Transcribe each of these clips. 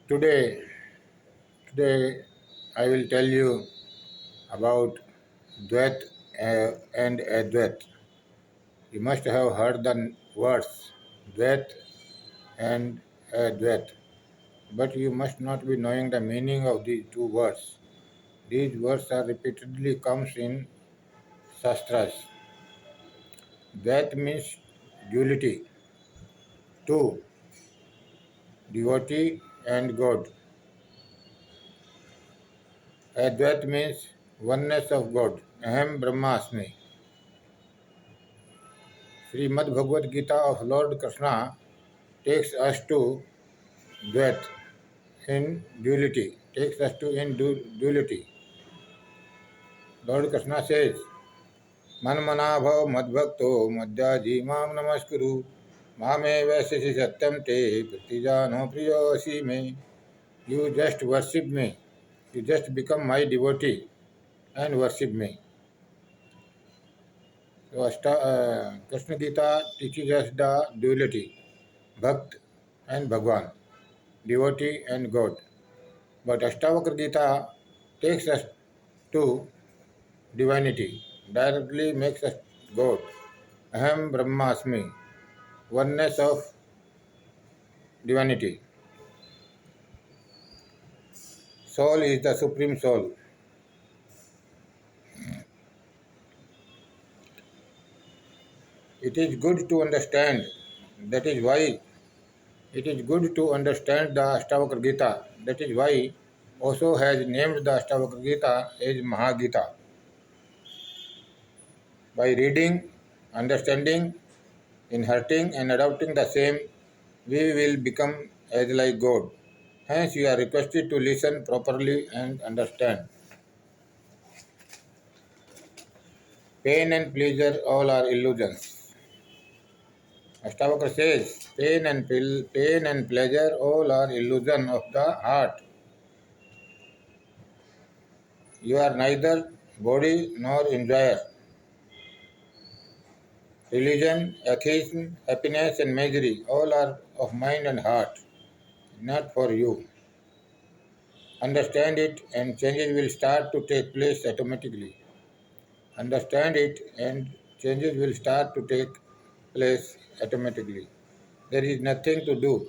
Today, today I will tell you about Dvait and Advait. You must have heard the words Dvait and Advait, but you must not be knowing the meaning of these two words. These words are repeatedly comes in Shastras. Dvait means duality, two, devotee and God. Advait means oneness of God. Aham Brahmasmi. Srimad Bhagavad Gita of Lord Krishna takes us to Dvait in duality, takes us to in duality. Lord Krishna says, मनमना भव मद्भक्तो मद्याजी माम नमस्कुरु मामे वैश्यसि सत्यम ते प्रतिजानो प्रियोसि मे. You just worship me. You just become my devotee and worship me. So Krishna Gita teaches us the duality, Bhakt and Bhagwan, devotee and God. But Ashtavakra Gita takes us to divinity, directly makes us God. Aham Brahmasmi, oneness of divinity. Soul is the supreme soul. It is good to understand. That is why it is good to understand the Ashtavakra Gita. That is why also has named the Ashtavakra Gita as Mahagita. By reading, understanding, inheriting and adopting the same, we will become as like God. Hence, you are requested to listen properly and understand. Pain and pleasure all are illusions. Ashtavakra says, pain and pleasure all are illusion of the heart. You are neither body nor enjoyer. Religion, atheism, happiness and misery all are of mind and heart, not for you. Understand it and changes will start to take place automatically. Understand it and changes will start to take place automatically. There is nothing to do.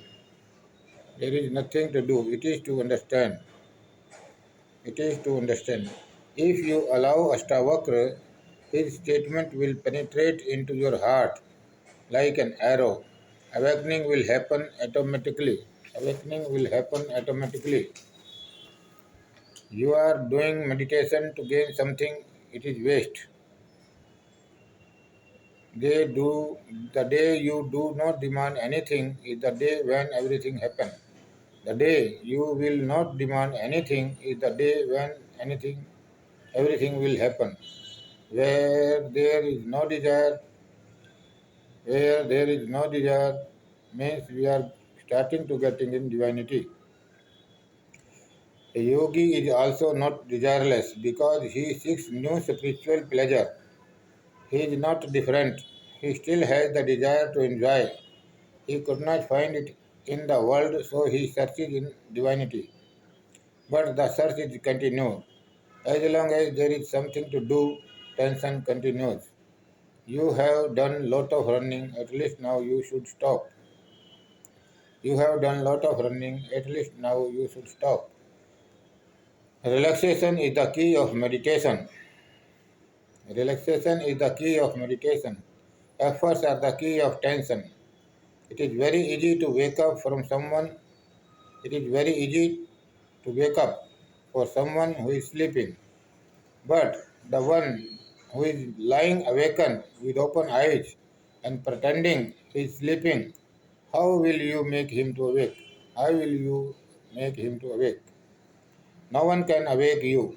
There is nothing to do. It is to understand. It is to understand. If you allow Ashtavakra, his statement will penetrate into your heart like an arrow. Awakening will happen automatically. Awakening will happen automatically. You are doing meditation to gain something, it is waste. The day you do not demand anything is the day when everything happens. The day you will not demand anything is the day when everything will happen. Where there is no desire, where there is no desire means we are starting to getting in divinity. A yogi is also not desireless because he seeks new spiritual pleasure. He is not different. He still has the desire to enjoy. He could not find it in the world, so he searches in divinity. But the search is continued. As long as there is something to do, tension continues. You have done lot of running, at least now you should stop. You have done lot of running, at least now you should stop. Relaxation is the key of meditation. Relaxation is the key of meditation. Efforts are the key of tension. It is very easy to wake up from someone. It is very easy to wake up for someone who is sleeping. But the one who is lying awakened with open eyes and pretending he is sleeping, how will you make him to awake? How will you make him to awake? No one can awake you.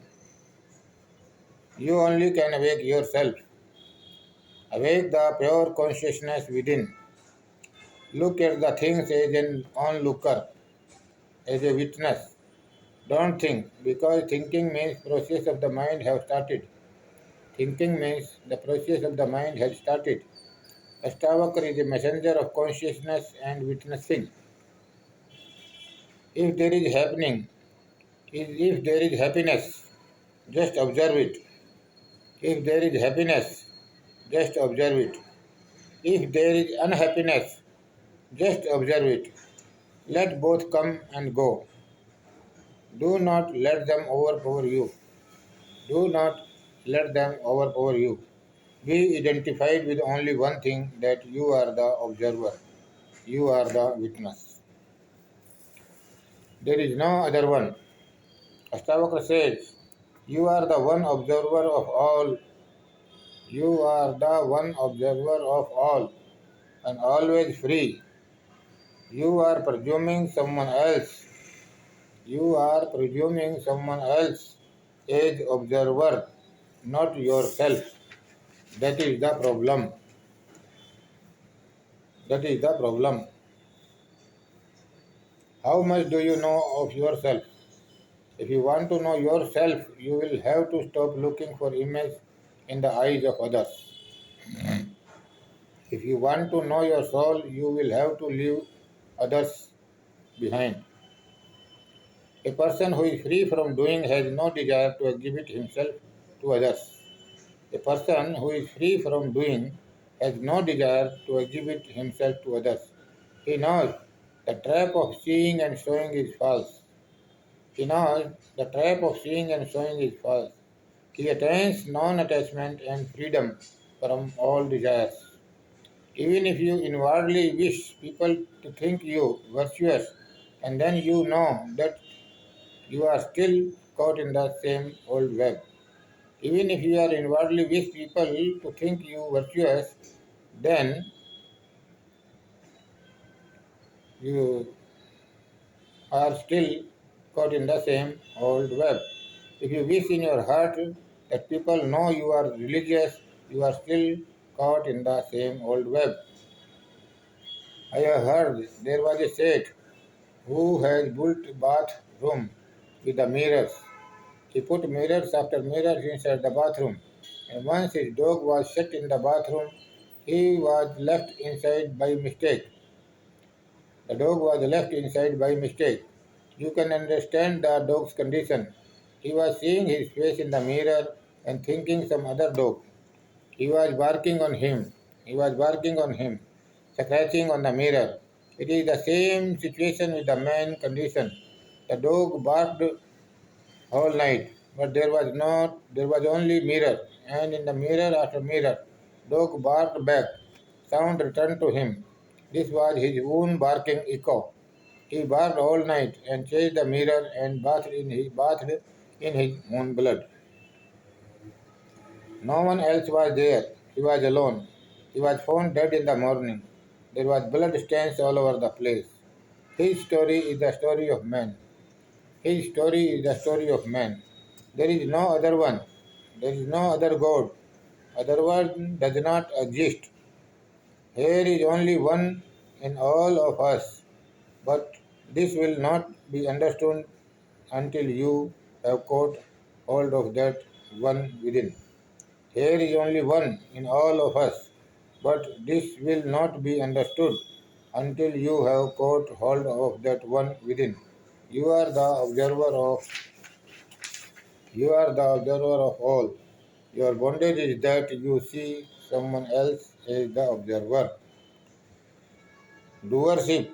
You only can awake yourself. Awake the pure consciousness within. Look at the things as an onlooker, as a witness. Don't think, because thinking means process of the mind have started. Thinking means the process of the mind has started. Ashtavakra is a messenger of consciousness and witnessing. If there is happening, if there is happiness, just observe it. If there is happiness, just observe it. If there is unhappiness, just observe it. Let both come and go. Do not let them overpower you. Do not let them overpower you. Be identified with only one thing, that you are the observer. You are the witness. There is no other one. Ashtavakra says, you are the one observer of all. You are the one observer of all and always free. You are presuming someone else. You are presuming someone else as observer, not yourself. That is the problem. That is the problem. How much do you know of yourself? If you want to know yourself, you will have to stop looking for image in the eyes of others. If you want to know your soul, you will have to leave others behind. A person who is free from doing has no desire to exhibit himself to others. A person who is free from doing has no desire to exhibit himself to others. He knows the trap of seeing and showing is false. He knows the trap of seeing and showing is false. He attains non-attachment and freedom from all desires. Even if you inwardly wish people to think you virtuous, and then you know that you are still caught in the same old web. Even if you are inwardly wish people to think you virtuous, then you are still caught in the same old web. If you wish in your heart that people know you are religious, you are still caught in the same old web. I have heard there was a Seth who has built a bathroom with the mirrors. He put mirrors after mirrors inside the bathroom, and once his dog was shut in the bathroom, he was left inside by mistake. The dog was left inside by mistake. You can understand the dog's condition. He was seeing his face in the mirror and thinking some other dog. He was barking on him. He was barking on him, scratching on the mirror. It is the same situation with the man condition. The dog barked all night, but there was only mirror, and in the mirror after mirror, dog barked back. Sound returned to him. This was his own barking echo. He barked all night and chased the mirror and bathed in his own blood. No one else was there. He was alone. He was found dead in the morning. There was blood stains all over the place. His story is the story of man. His story is the story of man. There is no other one. There is no other God. Other one does not exist. Here is only one in all of us. But this will not be understood until you have caught hold of that one within. Here is only one in all of us, but this will not be understood until you have caught hold of that one within. You are the observer of you are the observer of all. Your bondage is that you see someone else as the observer. Doership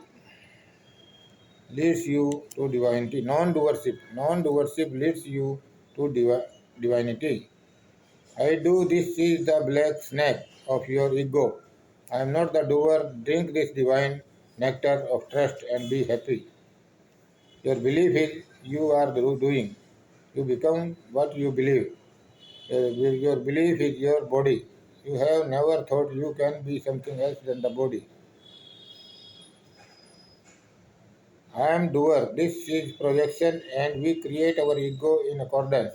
leads you to divinity. Non-doership leads you to divinity. I do this is the black snake of your ego. I am not the doer. Drink this divine nectar of trust and be happy. Your belief is you are doing. You become what you believe. Your belief is your body. You have never thought you can be something else than the body. I am doer. This is projection and we create our ego in accordance.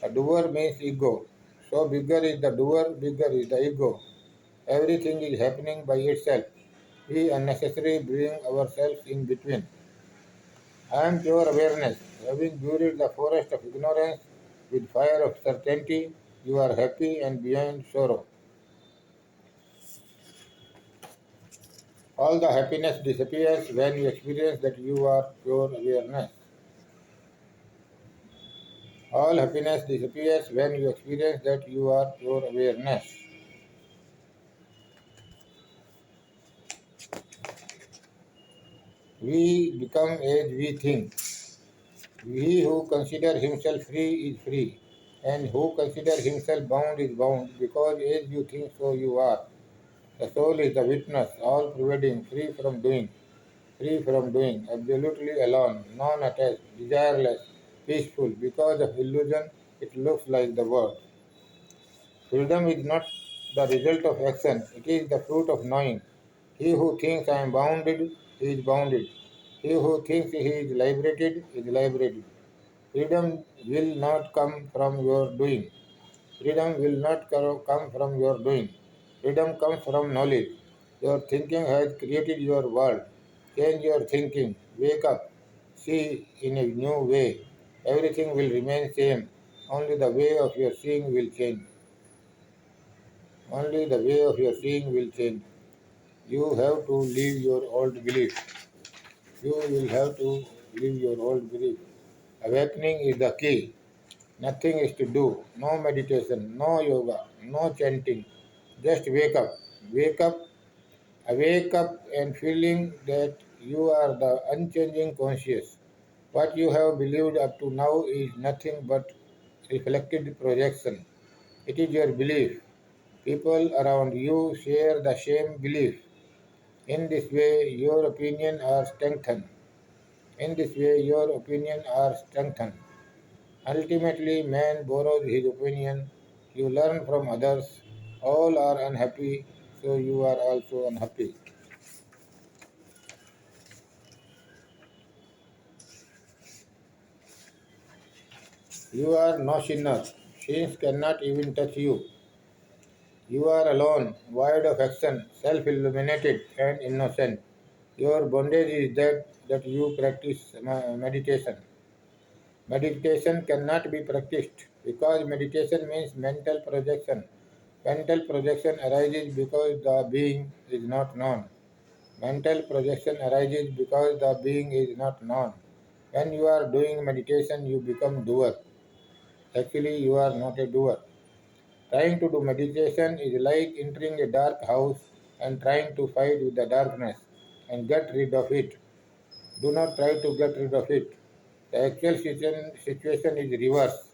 A doer means ego. So bigger is the doer, bigger is the ego. Everything is happening by itself. We unnecessarily bring ourselves in between. I am pure awareness. Having buried the forest of ignorance with fire of certainty, you are happy and beyond sorrow. All the happiness disappears when you experience that you are pure awareness. All happiness disappears when you experience that you are pure awareness. We become as we think. He who considers himself free is free, and who considers himself bound is bound, because as you think, so you are. The soul is the witness, all pervading, free from doing, absolutely alone, non attached, desireless, peaceful. Because of illusion, it looks like the word. Freedom is not the result of action, it is the fruit of knowing. He who thinks I am bounded, he is bounded. He who thinks he is liberated. Freedom will not come from your doing. Freedom will not come from your doing. Freedom comes from knowledge. Your thinking has created your world. Change your thinking. Wake up. See in a new way. Everything will remain same. Only the way of your seeing will change. Only the way of your seeing will change. You have to leave your old belief. You will have to leave your old belief. Awakening is the key. Nothing is to do. No meditation, no yoga, no chanting. Just wake up. Wake up. Wake up and feeling that you are the unchanging conscious. What you have believed up to now is nothing but reflected projection. It is your belief. People around you share the same belief. In this way, your opinion are strengthened. In this way, your opinion are strengthened. Ultimately, man borrows his opinion. You learn from others. All are unhappy, so you are also unhappy. You are no sinner. Sins cannot even touch you. You are alone, void of action, self illuminated, and innocent. Your bondage is that you practice meditation. Meditation cannot be practiced because meditation means mental projection. Mental projection arises because the being is not known. Mental projection arises because the being is not known. When you are doing meditation, you become doer. Actually, you are not a doer. Trying to do meditation is like entering a dark house and trying to fight with the darkness and get rid of it. Do not try to get rid of it. The actual situation is reverse.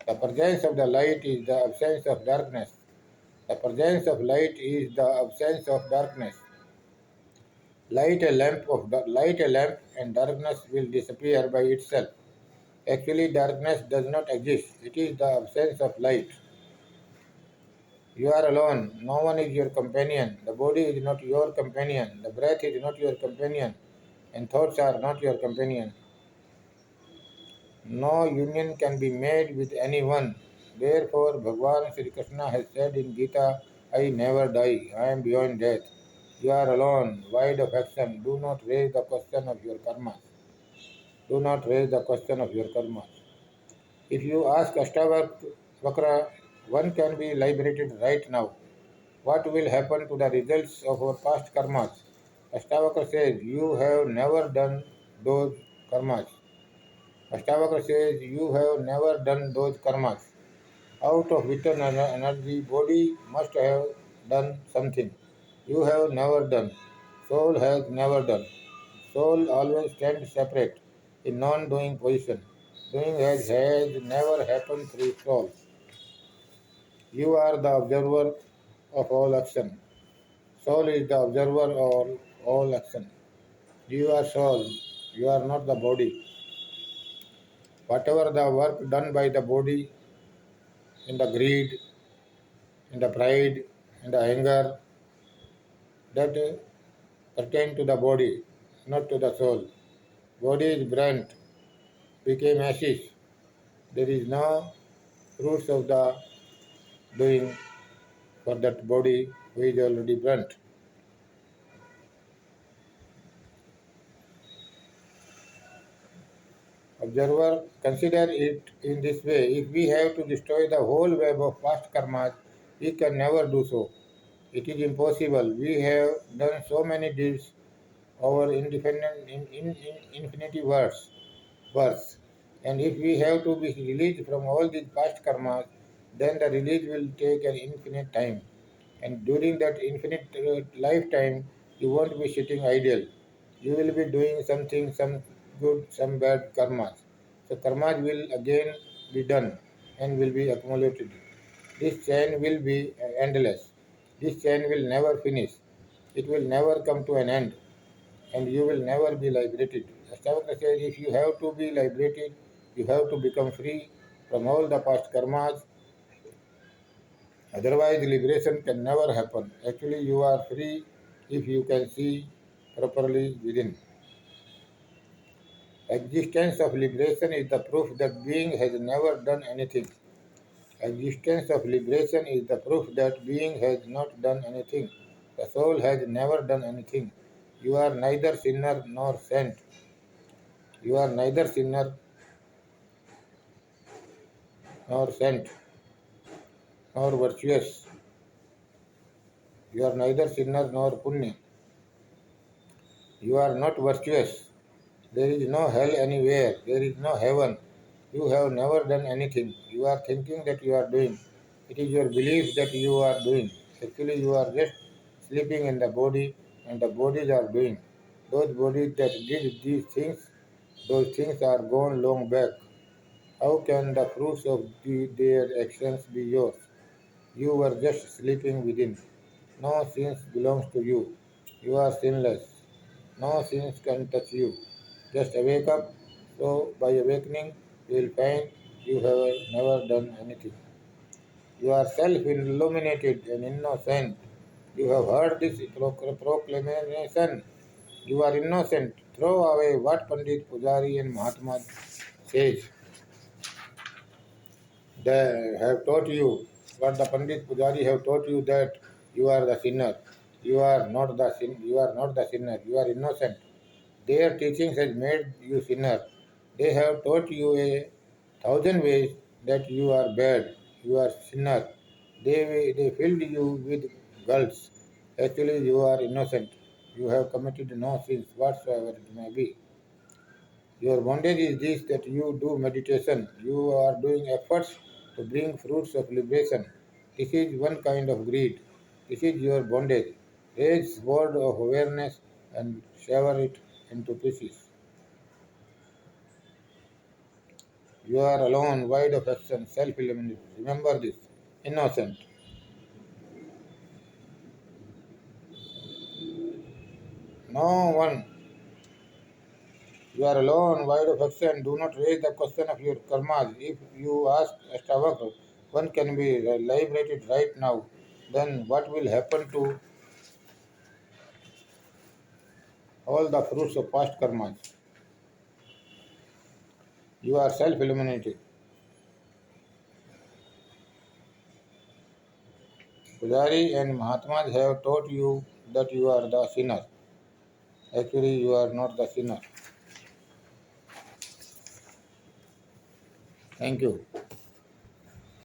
The presence of the light is the absence of darkness. The presence of light is the absence of darkness. Light a lamp and darkness will disappear by itself. Actually, darkness does not exist. It is the absence of light. You are alone. No one is your companion. The body is not your companion. The breath is not your companion. And thoughts are not your companion. No union can be made with anyone. Therefore, Bhagavan Sri Krishna has said in Gita, I never die. I am beyond death. You are alone, void of action. Do not raise the question of your karma. Do not raise the question of your karma. If you ask Ashtavakra, one can be liberated right now. What will happen to the results of our past karmas? Ashtavakra says, you have never done those karmas. Ashtavakra says, you have never done those karmas. Out of vital energy, body must have done something. You have never done. Soul has never done. Soul always stands separate in non-doing position. Doing has never happened through soul. You are the observer of all action. Soul is the observer of all action. You are soul. You are not the body. Whatever the work done by the body in the greed, in the pride, in the anger, that pertain to the body, not to the soul. Body is burnt, became ashes. There is no fruits of the doing for that body which is already burnt. Observer, consider it in this way. If we have to destroy the whole web of past karmas, we can never do so. It is impossible. We have done so many deeds over infinity births. And if we have to be released from all these past karmas, then the release will take an infinite time. And during that infinite lifetime, you won't be sitting idle. You will be doing something, some good, some bad karmas. So karmas will again be done and will be accumulated. This chain will be endless. This chain will never finish. It will never come to an end and you will never be liberated. Ashtavakra says if you have to be liberated, you have to become free from all the past karmas. Otherwise, liberation can never happen. Actually, you are free if you can see properly within. Existence of liberation is the proof that being has never done anything. Existence of liberation is the proof that being has not done anything. The soul has never done anything. You are neither sinner nor saint. You are neither sinner nor saint nor virtuous. You are neither sinner nor punya. You are not virtuous. There is no hell anywhere. There is no heaven. You have never done anything. You are thinking that you are doing. It is your belief that you are doing. Actually, you are just sleeping in the body and the bodies are doing. Those bodies that did these things, those things are gone long back. How can the fruits of their actions be yours? You were just sleeping within. No sins belongs to you. You are sinless. No sins can touch you. Just awake up. So by awakening, you will find you have never done anything. You are self-illuminated and innocent. You have heard this proclamation. You are innocent. Throw away what Pandit Pujari and Mahatma says. They have taught you what the Pandit Pujari have taught you that you are the sinner. You are not the sin. You are not the sinner. You are innocent. Their teachings has made you sinner. They have taught you a thousand ways that you are bad. You are sinner. They filled you with guilt. Actually, you are innocent. You have committed no sins whatsoever it may be. Your bondage is this that you do meditation. You are doing efforts to bring fruits of liberation. This is one kind of greed. This is your bondage. Raise sword of awareness and shaver it into pieces. You are alone, void of action, self-eliminated. Remember this. Innocent. No one. You are alone, void of action. Do not raise the question of your karmas. If you ask Ashtavakra, one can be liberated right now, then what will happen to all the fruits of past karmas? You are self-eliminated. Pujari and Mahatmas have taught you that you are the sinner. Actually, you are not the sinner. Thank you.